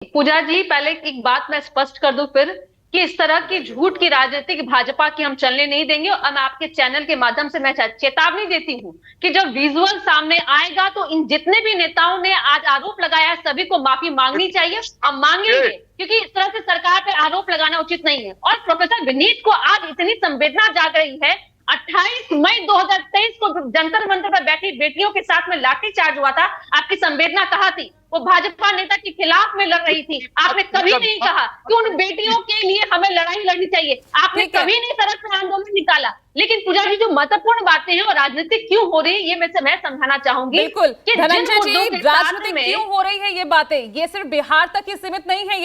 पूजा जी, पहले एक बात मैं स्पष्ट कर दूं फिर कि इस तरह की झूठ की राजनीति भाजपा की हम चलने नहीं देंगे। और मैं आपके चैनल के माध्यम से मैं चेतावनी देती हूँ कि जब विजुअल सामने आएगा तो इन जितने भी नेताओं ने आज आरोप लगाया है सभी को माफी मांगनी चाहिए और मांगेंगे, क्योंकि इस तरह से सरकार पर आरोप लगाना उचित नहीं है। और प्रोफेसर विनीत को आज इतनी संवेदना जाग रही है। 28 मई 2023 को जंतर मंतर पर बैठी बेटियों के साथ में लाठीचार्ज हुआ था, आपकी संवेदना कहाँ थी? वो भाजपा नेता के खिलाफ में लड़ रही थी। आपने कभी नहीं कहा कि उन बेटियों के लिए हमें लड़ाई लड़नी चाहिए। आपने कभी नहीं सड़क पर आंदोलन निकाला। लेकिन पूजा जी, जो महत्वपूर्ण बातें हैं और राजनीति क्यों हो रही है, ये मैं समझाना चाहूंगी। बिल्कुल धनंजय जी, राजनीति क्यों हो रही है ये बातें, ये सिर्फ बिहार तक ही सीमित नहीं है।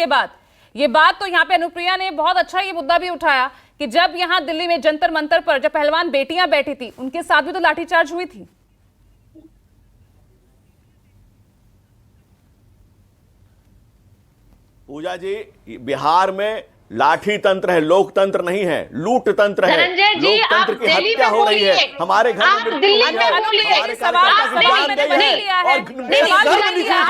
ये बात तो यहाँ पे अनुप्रिया ने बहुत अच्छा ये मुद्दा भी उठाया कि जब यहाँ दिल्ली में जंतर मंतर पर जब पहलवान बेटियां बैठी थी, उनके साथ भी तो लाठीचार्ज हुई थी। पूजा जी, बिहार में लाठी तंत्र है, लोकतंत्र नहीं है, लूट तंत्र है। लोकतंत्र की हत्या हो रही है। हमारे घर में नीतीश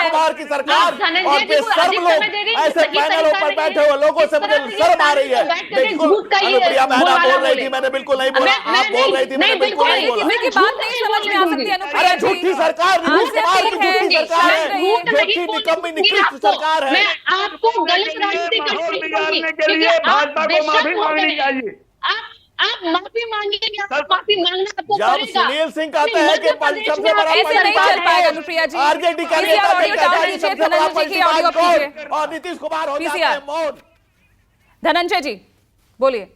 कुमार की सरकार और बेशर्म लोग ऐसे पैनलों पर बैठे हुए लोगों से मुझे शर्म आ रही है। अनुप्रिया बहन आप बोल रही थी, मैंने बिल्कुल नहीं बोला। आप बोल रही थी, मैंने बिल्कुल नहीं बोला। बात नहीं समझ में आ सकती अनुप्रिया। अरे झूठी सरकार, नीतीश कुमार की झूठी सरकार है, झूठी निकम्मी निकृष्ट सरकार है। आपको गलत राजनीति के लिए भाजपा को माफी मांगनी चाहिए। आप माफी मांगेंगे, माफी मांगना आपको जब सुनील सिंह कहते हैं कि सबसे बड़ा आरजेडी का नेता सबसे बड़ा पलटीबाज और नीतीश कुमार हो जाते हैं मौत। धनंजय जी बोलिए।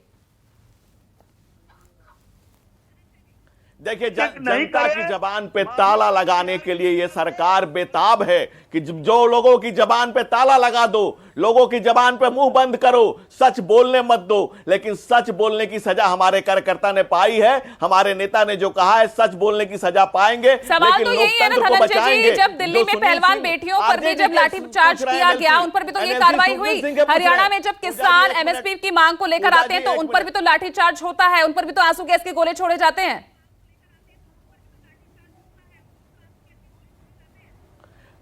देखिए, जनता की जबान पे ताला लगाने के लिए ये सरकार बेताब है कि जो लोगों की जबान पे ताला लगा दो, लोगों की जबान पे मुंह बंद करो, सच बोलने मत दो। लेकिन सच बोलने की सजा हमारे कार्यकर्ता ने पाई है, हमारे नेता ने जो कहा है सच बोलने की सजा पाएंगे। सवाल तो यही है ना धनंजय जी, जब दिल्ली में पहलवान बेटियों पर भी जब लाठीचार्ज किया गया, उन पर भी तो ये कार्रवाई हुई। हरियाणा में जब किसान एमएसपी की मांग को लेकर आते हैं तो उन पर भी तो लाठीचार्ज होता है, उन पर भी तो आंसू गैस के गोले छोड़े जाते हैं।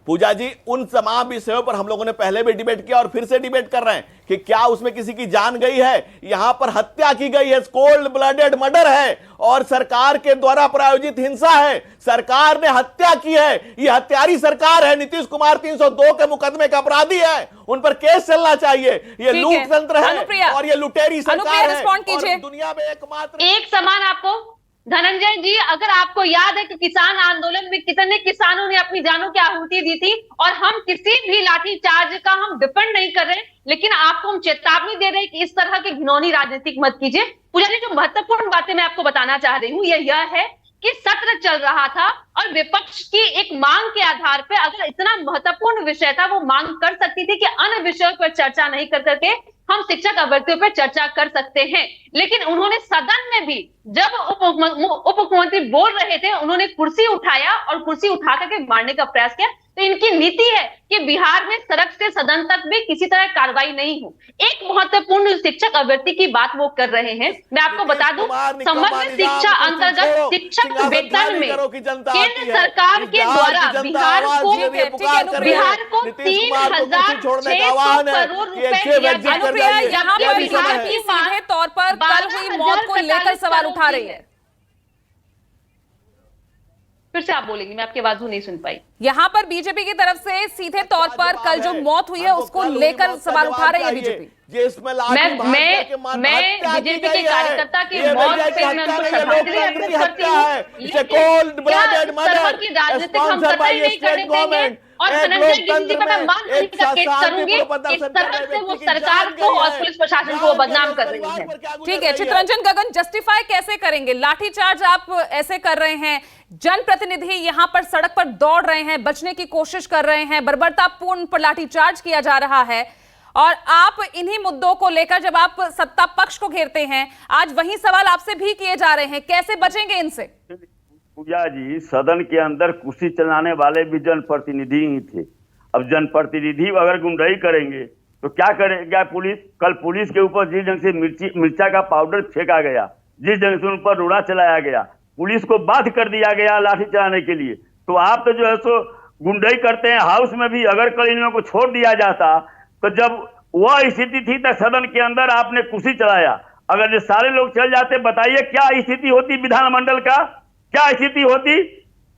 पूजा जी, उन तमाम विषयों पर हम लोगों ने पहले भी डिबेट किया और फिर से डिबेट कर रहे हैं कि क्या उसमें किसी की जान गई है। यहां पर हत्या की गई है, कोल्ड ब्लडेड मर्डर है और सरकार के द्वारा प्रायोजित हिंसा है। सरकार ने हत्या की है, ये हत्यारी सरकार है। नीतीश कुमार 302 के मुकदमे का अपराधी है, उन पर केस चलना चाहिए। ये लूट तंत्र है और ये लुटेरी सरकार है और दुनिया में एकमात्र एक समान। आपको धनंजय जी, अगर आपको याद है कि किसान आंदोलन में कितने किसानों ने अपनी जानों की आहुति दी थी, और हम किसी भी लाठीचार्ज का हम डिफेंड नहीं कर रहे, लेकिन आपको हम चेतावनी दे रहे हैं कि इस तरह की घिनौनी राजनीति मत कीजिए। पूजा जी, जो महत्वपूर्ण बातें मैं आपको बताना चाह रही हूँ यह है कि सत्र चल रहा था और विपक्ष की एक मांग के आधार पर अगर इतना महत्वपूर्ण विषय था, वो मांग कर सकती थी कि अन्य विषयों पर चर्चा नहीं कर करके हम शिक्षक अभ्यर्थियों पर चर्चा कर सकते हैं। लेकिन उन्होंने सदन में भी जब उप मुख्यमंत्री बोल रहे थे, उन्होंने कुर्सी उठाया और कुर्सी उठा करके मारने का प्रयास किया। तो इनकी नीति है कि बिहार में सड़क से सदन तक भी किसी तरह कार्रवाई नहीं हो। एक महत्वपूर्ण शिक्षक अभ्यर्थी की बात वो कर रहे हैं। मैं आपको बता दूं, समग्र शिक्षा अंतर्गत शिक्षक वेतन में केंद्र सरकार के द्वारा बिहार को 3,600 करोड़ रुपए यहाँ पर बिहार की सीधे तौर पर कल हुई मौत को लेकर सवाल उठा रही है। फिर से आप बोलेंगे, मैं आपकी आवाज नहीं सुन पाई। यहाँ पर बीजेपी की तरफ से सीधे तौर पर कल जो मौत हुई है उसको लेकर सवाल उठा रही है बीजेपी। मैं बीजेपी के कार्यकर्ता की मौत पे मैं उनको श्रद्धांजलि अर्पित करती हूँ और धनंजय जी पे मैं मान नहीं का केस करूंगी। इस तरह से वो सरकार को और पुलिस प्रशासन को बदनाम कर रही है। ठीक है, चित्रंजन गगन, जस्टिफाई कैसे करेंगे? लाठीचार्ज आप ऐसे कर रहे हैं, जनप्रतिनिधि यहां पर सड़क पर दौड़ रहे हैं, बचने की कोशिश कर रहे हैं, बर्बरतापूर्ण पर लाठीचार्ज किया जा रहा है, और आप इन्हीं मुद्दों को लेकर जब आप सत्ता पक्ष को घेरते हैं, आज वही सवाल आपसे भी किए जा रहे हैं, कैसे बचेंगे इनसे? पूजा जी, सदन के अंदर कुर्सी चलाने वाले भी जनप्रतिनिधि ही थे। अब जनप्रतिनिधि अगर गुंडाई करेंगे तो क्या करेगा पुलिस? कल पुलिस के ऊपर जिस ढंग से मिर्चा का पाउडर फेंका गया, जिस ढंग से उन पर रोड़ा चलाया गया, पुलिस को बाध्य कर दिया गया लाठी चलाने के लिए, तो आप तो जो है सो गुंडाई करते हैं। हाउस में भी अगर कल इन लोगों को छोड़ दिया जाता तो जब वह स्थिति थी तो सदन के अंदर आपने कुर्सी चलाया। अगर ये सारे लोग चल जाते, बताइए क्या स्थिति होती विधानमंडल का, क्या स्थिति होती।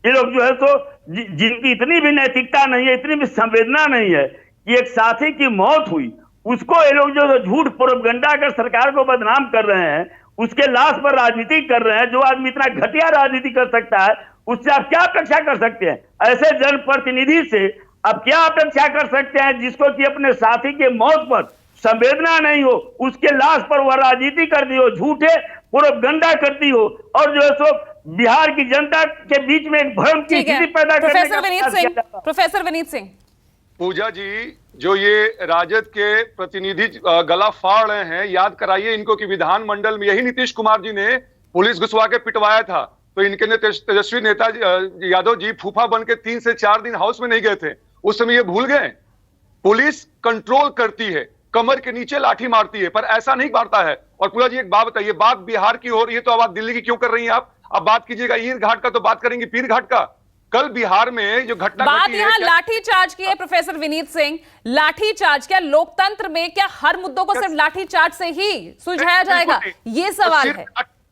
ये लोग जो है तो जिनकी इतनी भी नैतिकता नहीं है, इतनी भी संवेदना नहीं है कि एक साथी की मौत हुई, उसको ये लोग जो झूठ प्रोपगंडा कर सरकार को बदनाम कर रहे हैं, उसके लाश पर राजनीति कर रहे हैं। जो आदमी इतना घटिया राजनीति कर सकता है, उससे आप क्या अपेक्षा कर सकते हैं? ऐसे जनप्रतिनिधि से आप क्या अपेक्षा कर सकते हैं जिसको कि अपने साथी के मौत पर संवेदना नहीं हो, उसके लाश पर वह राजनीति करती हो, झूठे प्रोपगंडा करती हो, और जो है सो बिहार की जनता के बीच में एक भ्रम की स्थिति पैदा करने का प्रयास किया जाता है। प्रोफेसर विनीत सिंह, पूजा जी, जो ये राजद के प्रतिनिधि गला फाड़ रहे हैं, याद कराइए इनको कि विधानमंडल में यही नीतीश कुमार जी ने पुलिस घुसवा के पिटवाया था, तो इनके ने तेजस्वी नेता यादव जी फूफा बन के 3 से 4 दिन हाउस में नहीं गए थे, उस समय ये भूल गए। पुलिस कंट्रोल करती है, कमर के नीचे लाठी मारती है, पर ऐसा नहीं मारता है। और पूजा जी एक बात बताइए, बात बिहार की हो रही है तो अब आप दिल्ली की क्यों कर रही हैं? आप अब बात कीजिएगा ईर घाट का, तो बात करेंगे पीर घाट का। कल बिहार में जो घटना बात यहाँ लाठी चार्ज की है प्रोफेसर विनीत सिंह, लाठी चार्ज क्या लोकतंत्र में क्या हर मुद्दों को सिर्फ लाठी चार्ज से ही सुलझाया जाएगा? ये सवाल है।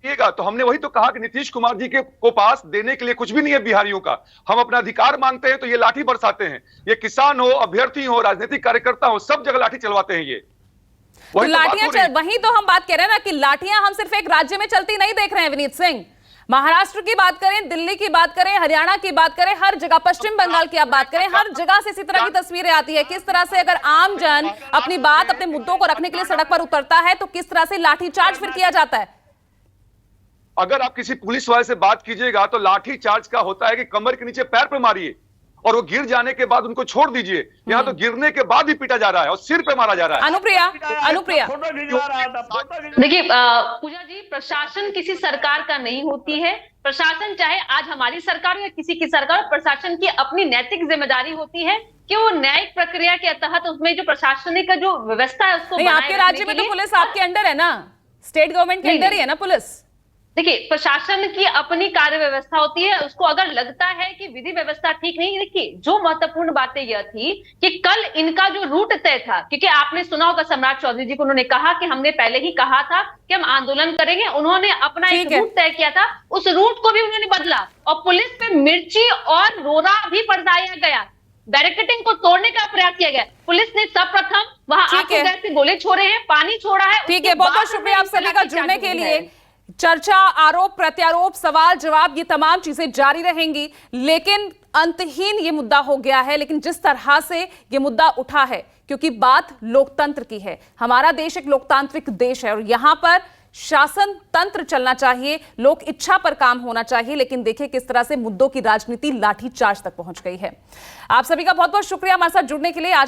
तो हमने वही तो कहा कि नीतीश कुमार जी के को पास देने के लिए कुछ भी नहीं है बिहारियों का। हम अपना अधिकार मांगते हैं तो ये लाठी बरसाते हैं। ये किसान हो, अभ्यर्थी हो, राजनीतिक कार्यकर्ता हो, सब जगह लाठी चलवाते हैं ये। तो लाठियां, वही तो हम बात कह रहे हैं ना कि लाठियां हम सिर्फ एक राज्य में चलती नहीं देख रहे हैं विनीत सिंह। महाराष्ट्र की बात करें, दिल्ली की बात करें, हरियाणा की बात करें, हर जगह, पश्चिम बंगाल की आप बात करें, हर जगह से इसी तरह की तस्वीरें आती है। किस तरह से अगर आम जन अपनी बात, अपने मुद्दों को रखने के लिए सड़क पर उतरता है तो किस तरह से लाठीचार्ज फिर किया जाता है। अगर आप किसी पुलिस वाले से बात कीजिएगा तो लाठी चार्ज का होता है कि कमर के नीचे पैर पे मारिए और वो गिर जाने के बाद उनको छोड़ दीजिए। यहाँ तो गिरने के बाद ही पीटा जा रहा है और सिर पे मारा जा रहा है। अनुप्रिया, देखिए पूजा जी, प्रशासन किसी सरकार का नहीं होती है। प्रशासन चाहे आज हमारी सरकार या किसी की सरकार, प्रशासन की अपनी नैतिक जिम्मेदारी होती है कि वो न्यायिक प्रक्रिया के तहत उसमें जो प्रशासनिक जो व्यवस्था है उसको बनाए आपके राज्य में तो पुलिस आपके अंडर है ना, स्टेट गवर्नमेंट के अंडर ही है ना पुलिस। देखिए, प्रशासन की अपनी कार्य व्यवस्था होती है। उसको अगर लगता है कि विधि व्यवस्था ठीक नहीं, देखिए जो महत्वपूर्ण बातें यह थी कि कल इनका जो रूट तय था, क्योंकि आपने सुना होगा सम्राट चौधरी जी को, उन्होंने कहा कि हमने पहले ही कहा था कि हम आंदोलन करेंगे। उन्होंने अपना एक रूट तय किया था, उस रूट को भी उन्होंने बदला और पुलिस पे मिर्ची और रोरा भी बरसाया गया, बैरिकेडिंग को तोड़ने का प्रयास किया गया। पुलिस ने सर्वप्रथम वहां आंसू गैस के गोले छोड़े हैं, पानी छोड़ा है। ठीक है, बहुत बहुत शुक्रिया आप सभी का जुड़ने के लिए। चर्चा, आरोप प्रत्यारोप, सवाल जवाब, ये तमाम चीजें जारी रहेंगी, लेकिन अंतहीन ये मुद्दा हो गया है। लेकिन जिस तरह से ये मुद्दा उठा है, क्योंकि बात लोकतंत्र की है, हमारा देश एक लोकतांत्रिक देश है और यहां पर शासन तंत्र चलना चाहिए, लोक इच्छा पर काम होना चाहिए। लेकिन देखिए किस तरह से मुद्दों की राजनीति लाठीचार्ज तक पहुंच गई है। आप सभी का बहुत बहुत शुक्रिया हमारे साथ जुड़ने के लिए। आज